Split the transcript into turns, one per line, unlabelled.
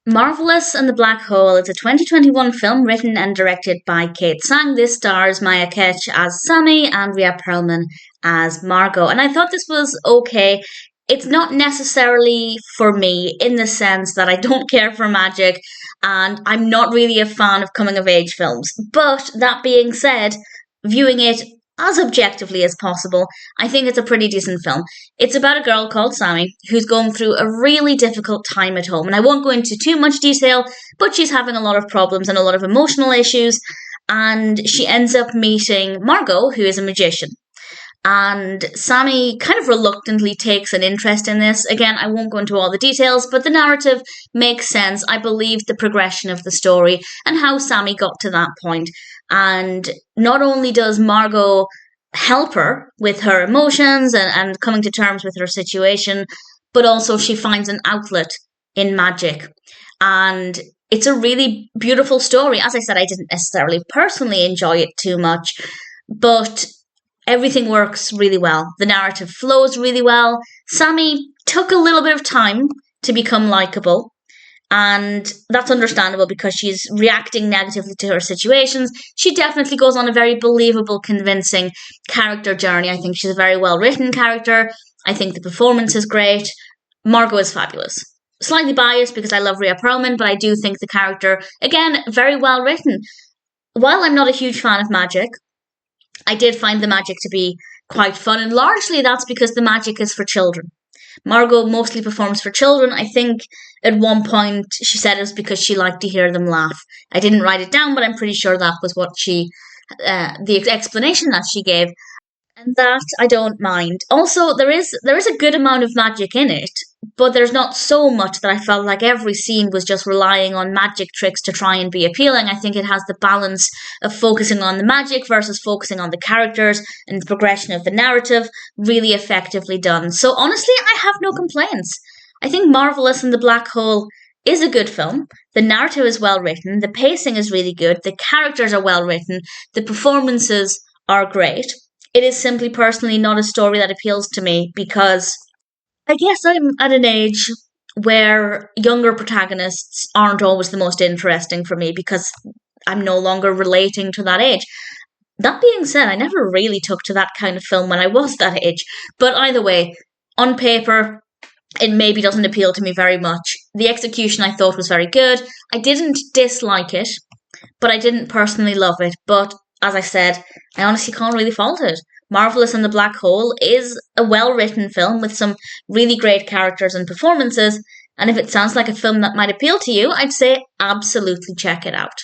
Marvelous and the Black Hole. It's a 2021 film written and directed by Kate Sang. This stars Miya Cech as Sammy and Rhea Perlman as Margot. And I thought this was okay. It's not necessarily for me in the sense that I don't care for magic and I'm not really a fan of coming of age films. But that being said, viewing it as objectively as possible, I think it's a pretty decent film. It's about a girl called Sammy who's going through a really difficult time at home. And I won't go into too much detail, but she's having a lot of problems and a lot of emotional issues. And she ends up meeting Margot, who is a magician. And Sammy kind of reluctantly takes an interest in this. Again, I won't go into all the details, but the narrative makes sense. I believe the progression of the story and how Sammy got to that point. And not only does Margot help her with her emotions and coming to terms with her situation, but also she finds an outlet in magic. And it's a really beautiful story. As I said, I didn't necessarily personally enjoy it too much, but everything works really well. The narrative flows really well. Sammy took a little bit of time to become likable, and that's understandable because she's reacting negatively to her situations. She definitely goes on a very believable, convincing character journey. I think she's a very well-written character. I think the performance is great. Margot is fabulous. Slightly biased because I love Rhea Perlman, but I do think the character, again, very well-written. While I'm not a huge fan of magic, I did find the magic to be quite fun, and largely that's because the magic is for children. Margot mostly performs for children. I think at one point she said it was because she liked to hear them laugh. I didn't write it down, but I'm pretty sure that was what the explanation that she gave. And that I don't mind. Also, there is a good amount of magic in it, but there's not so much that I felt like every scene was just relying on magic tricks to try and be appealing. I think it has the balance of focusing on the magic versus focusing on the characters and the progression of the narrative really effectively done. So honestly, I have no complaints. I think Marvelous and the Black Hole is a good film. The narrative is well written. The pacing is really good. The characters are well written. The performances are great. It is simply personally not a story that appeals to me because I guess I'm at an age where younger protagonists aren't always the most interesting for me because I'm no longer relating to that age. That being said, I never really took to that kind of film when I was that age. But either way, on paper, it maybe doesn't appeal to me very much. The execution I thought was very good. I didn't dislike it, but I didn't personally love it. But as I said, I honestly can't really fault it. Marvelous and the Black Hole is a well-written film with some really great characters and performances, and if it sounds like a film that might appeal to you, I'd say absolutely check it out.